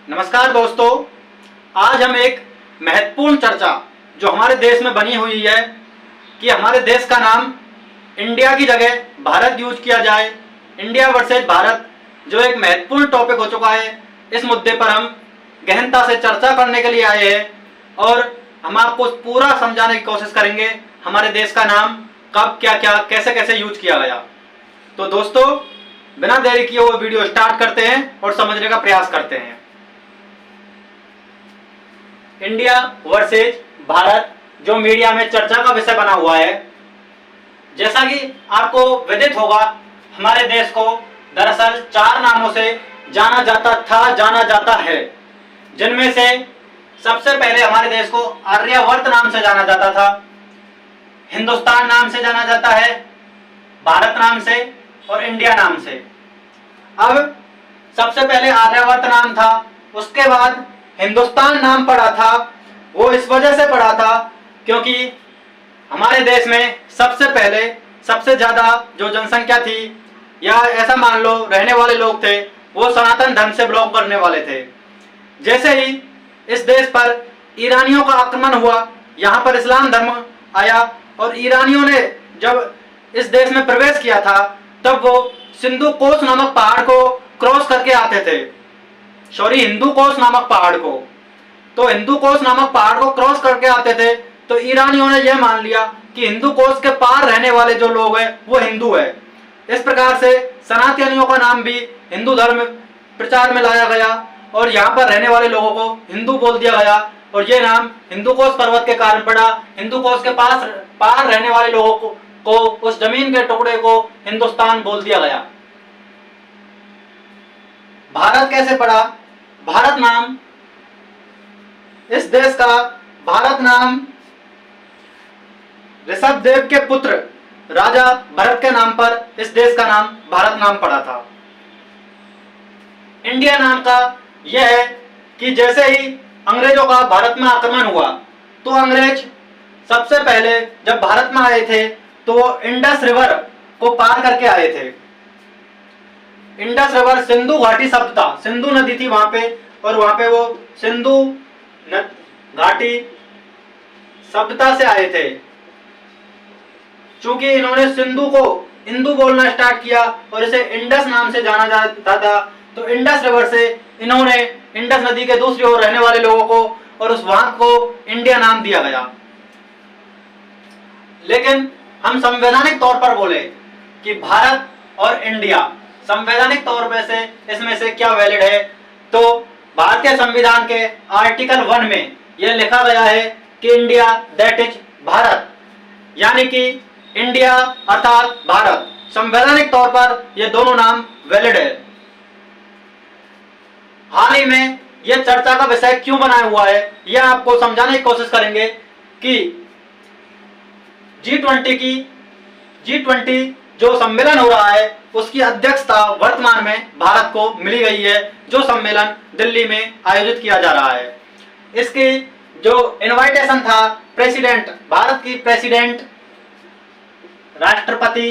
नमस्कार दोस्तों, आज हम एक महत्वपूर्ण चर्चा जो हमारे देश में बनी हुई है कि हमारे देश का नाम इंडिया की जगह भारत यूज किया जाए। इंडिया वर्सेज भारत जो एक महत्वपूर्ण टॉपिक हो चुका है, इस मुद्दे पर हम गहनता से चर्चा करने के लिए आए हैं और हम आपको पूरा समझाने की कोशिश करेंगे हमारे देश का नाम कब, क्या क्या, कैसे कैसे यूज किया गया। तो दोस्तों, बिना देरी किए हुए वीडियो स्टार्ट करते हैं और समझने का प्रयास करते हैं। इंडिया वर्सेज भारत जो मीडिया में चर्चा का विषय बना हुआ है, जैसा कि आपको विदित होगा, हमारे देश को दरअसल 4 नामों से जाना जाता था, जाना जाता है, जिनमें से सबसे पहले हमारे देश को आर्यवर्त नाम से जाना जाता था, हिंदुस्तान नाम से जाना जाता है, भारत नाम से और इंडिया नाम से। अब सबसे पहले आर्यवर्त नाम था, उसके बाद हिंदुस्तान नाम पड़ा था। वो इस वजह से पड़ा था क्योंकि हमारे देश में सबसे पहले सबसे ज्यादा जो जनसंख्या थी या ऐसा मान लो रहने वाले लोग थे, वो सनातन धर्म से बिलोंग करने वाले थे। जैसे ही इस देश पर ईरानियों का आक्रमण हुआ, यहाँ पर इस्लाम धर्म आया और ईरानियों ने जब इस देश में प्रवेश किया था, तब वो सिंधु कोस नामक पहाड़ को क्रॉस करके आते थे। हिंदू कोस नामक पहाड़ को, तो हिंदू कोस नामक पहाड़ को क्रॉस करके आते थे। तो ईरानियों ने यह मान लिया कि हिंदू कोस के पार रहने वाले जो लोग हैं वो हिंदू है। इस प्रकार से सनातनियों का नाम भी हिंदू धर्म प्रचार में लाया गया और यहाँ पर रहने वाले लोगों को हिंदू बोल दिया गया और ये नाम हिंदू कोस पर्वत के कारण पड़ा। हिंदू कोस के पार रहने वाले लोगों को उस जमीन के टुकड़े को हिंदुस्तान बोल दिया गया। भारत कैसे पड़ा? भारत नाम, इस देश का भारत नाम ऋषभ देव के पुत्र राजा भरत के नाम पर इस देश का नाम भारत नाम पड़ा था। इंडिया नाम का यह है कि जैसे ही अंग्रेजों का भारत में आक्रमण हुआ, तो अंग्रेज सबसे पहले जब भारत में आए थे तो वो इंडस रिवर को पार करके आए थे। इंडस रिवर सिंधु घाटी सभ्यता, सिंधु नदी थी वहां पे, और वहां पे वो सिंधु घाटी सभ्यता से आए थे। चूंकि इन्होंने सिंधु को हिंदू बोलना स्टार्ट किया और इसे इंडस नाम से जाना जाता था, तो इंडस रिवर से इन्होंने इंडस नदी के दूसरी ओर रहने वाले लोगों को और उस वहां को इंडिया नाम दिया गया। लेकिन हम संवैधानिक तौर पर बोले कि भारत और इंडिया, संवैधानिक तौर पर से इसमें से क्या वैलिड है, तो भारतीय संविधान के आर्टिकल 1 में यह लिखा गया है कि इंडिया दैट इज भारत, यानी कि इंडिया अर्थात भारत। संवैधानिक तौर पर यह दोनों नाम वैलिड है। हाल ही में यह चर्चा का विषय क्यों बना हुआ है, यह आपको समझाने की कोशिश करेंगे कि G20 जो सम्मेलन हो रहा है उसकी अध्यक्षता वर्तमान में भारत को मिली गई है, जो सम्मेलन दिल्ली में आयोजित किया जा रहा है। इसकी जो इनवाइटेशन था, प्रेसिडेंट, भारत की प्रेसिडेंट राष्ट्रपति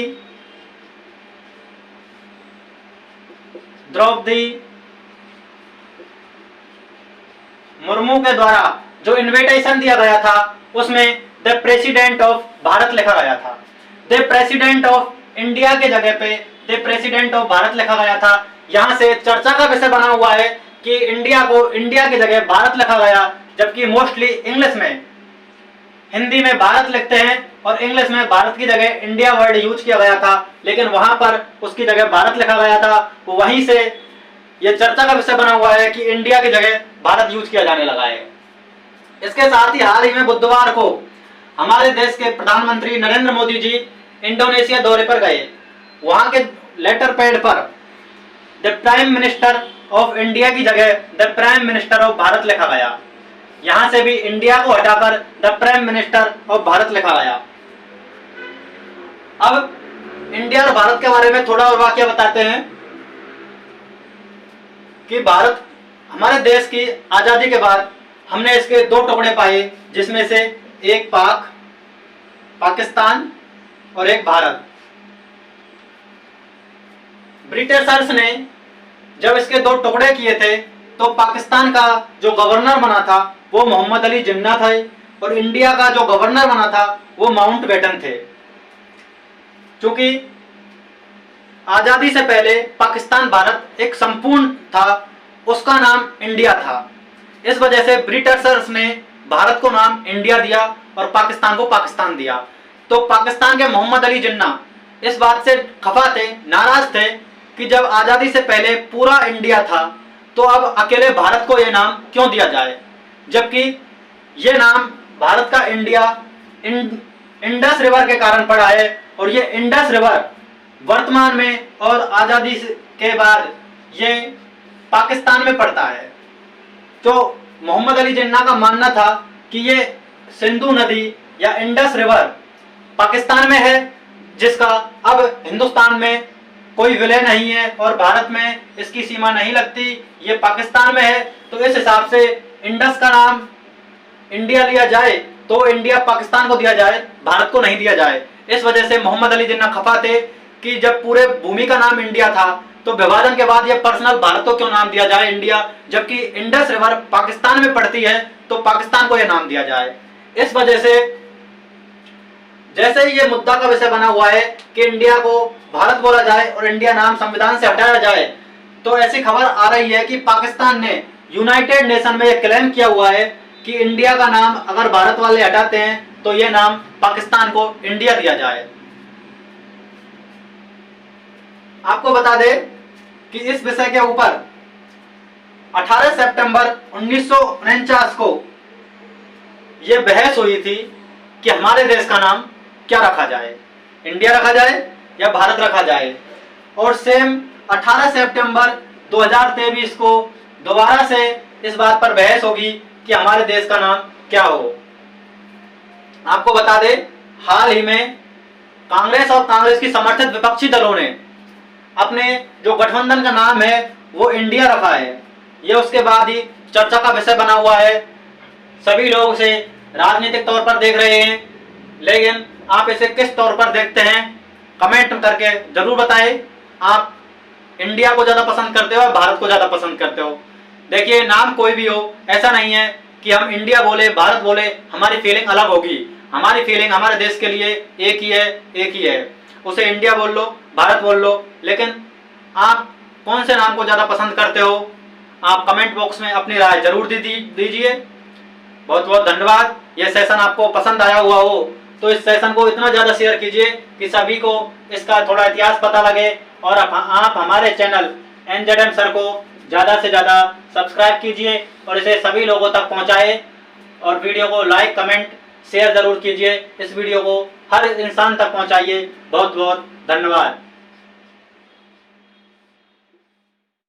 द्रौपदी मुर्मू के द्वारा जो इनविटेशन दिया गया था, उसमें द प्रेसिडेंट ऑफ भारत लिखा गया था। द प्रेसिडेंट ऑफ इंडिया के जगह पे द प्रेसिडेंट ऑफ भारत लिखा गया था। यहां से चर्चा का विषय बना हुआ है कि इंडिया को इंडिया की जगह भारत लिखा गया, जबकि मोस्टली इंग्लिश में, हिंदी में भारत लिखते हैं और इंग्लिश में भारत की जगह इंडिया वर्ड यूज किया गया था, लेकिन वहां पर उसकी जगह भारत लिखा गया था। वहीं से यह चर्चा का विषय बना हुआ है कि इंडिया की जगह भारत यूज किया जाने लगा है। इसके साथ ही हाल ही में बुधवार को हमारे देश के प्रधानमंत्री नरेंद्र मोदी जी इंडोनेशिया दौरे पर गए। वहां के लेटर पैड पर the prime minister of India की जगह the prime minister of Bharat लिखा गया। यहां से भी इंडिया को हटाकर the prime minister of Bharat लिखा गया। अब इंडिया और भारत के बारे में थोड़ा और वाक्य बताते हैं कि भारत, हमारे देश की आजादी के बाद हमने इसके 2 टुकड़े पाए, जिसमें से एक पाकिस्तान और एक भारत। ब्रिटिशर्स ने जब इसके 2 टुकड़े किए थे तो पाकिस्तान का जो गवर्नर बना था वो मोहम्मद अली जिन्ना थे और इंडिया का जो गवर्नर बना था वो माउंटबेटन थे। क्योंकि आजादी से पहले पाकिस्तान भारत एक संपूर्ण था, उसका नाम इंडिया था। इस वजह से ब्रिटिशर्स ने भारत को नाम इंडिया दिया और पाकिस्तान को पाकिस्तान दिया। तो पाकिस्तान के मोहम्मद अली जिन्ना इस बात से खफा थे, नाराज थे कि जब आजादी से पहले पूरा इंडिया था तो अब अकेले भारत को यह नाम क्यों दिया जाए, जबकि ये नाम भारत का इंडिया इंडस रिवर के कारण पड़ा है और ये इंडस रिवर वर्तमान में और आजादी के बाद ये पाकिस्तान में पड़ता है। तो मोहम्मद अली जिन्ना का मानना था कि ये सिंधु नदी या इंडस रिवर पाकिस्तान में है, जिसका अब हिंदुस्तान में कोई विलय नहीं है और भारत में इसकी सीमा नहीं लगती, ये पाकिस्तान में है। तो इस हिसाब से इंडस का नाम इंडिया लिया जाए तो इंडिया पाकिस्तान को दिया जाए, भारत को नहीं दिया जाए। इस वजह से मोहम्मद अली जिन्ना खफा थे कि जब पूरे भूमि का नाम इंडिया था तो विभाजन के बाद ये पर्सनल भारत को क्यों नाम दिया जाए इंडिया, जबकि इंडस रिवर पाकिस्तान में पड़ती है तो पाकिस्तान को यह नाम दिया जाए। इस वजह से जैसे ही ये मुद्दा का विषय बना हुआ है कि इंडिया को भारत बोला जाए और इंडिया नाम संविधान से हटाया जाए, तो ऐसी खबर आ रही है कि पाकिस्तान ने यूनाइटेड नेशन में यह क्लेम किया हुआ है कि इंडिया का नाम अगर भारत वाले हटाते हैं तो यह नाम पाकिस्तान को इंडिया दिया जाए। आपको बता दें कि इस विषय के ऊपर 18 सितंबर 1949 को यह बहस हुई थी कि हमारे देश का नाम क्या रखा जाए, इंडिया रखा जाए या भारत रखा जाए। और सेम 18 सितंबर 2023 को दोबारा से इस बात पर बहस होगी कि हमारे देश का नाम क्या हो। आपको बता दें हाल ही में कांग्रेस और कांग्रेस की समर्थित विपक्षी दलों ने अपने जो गठबंधन का नाम है वो इंडिया रखा है। ये उसके बाद ही चर्चा का विषय बना हुआ है, सभी लोग इसे राजनीतिक तौर पर देख रहे हैं, लेकिन आप इसे किस तौर पर देखते हैं कमेंट करके जरूर बताएं। आप इंडिया को ज़्यादा पसंद करते हो या भारत को ज़्यादा पसंद करते हो? देखिए नाम कोई भी हो, ऐसा नहीं है कि हम इंडिया बोले भारत बोले हमारी फीलिंग अलग होगी। हमारी फीलिंग हमारे देश के लिए एक ही है, एक ही है। उसे इंडिया बोल लो, भारत बोल लो, लेकिन आप कौन से नाम को ज़्यादा पसंद करते हो? आप कमेंट बॉक्स में अपनी राय जरूर दीजिए। बहुत बहुत धन्यवाद। यह सेशन आपको पसंद आया हुआ हो तो इस सेशन को इतना ज़्यादा शेयर कीजिए कि सभी को इसका थोड़ा इतिहास पता लगे और आप हमारे चैनल NZM सर को ज़्यादा से ज़्यादा सब्सक्राइब कीजिए और इसे सभी लोगों तक पहुँचाए और वीडियो को लाइक कमेंट शेयर ज़रूर कीजिए। इस वीडियो को हर इंसान तक पहुँचाइए। बहुत बहुत धन्यवाद।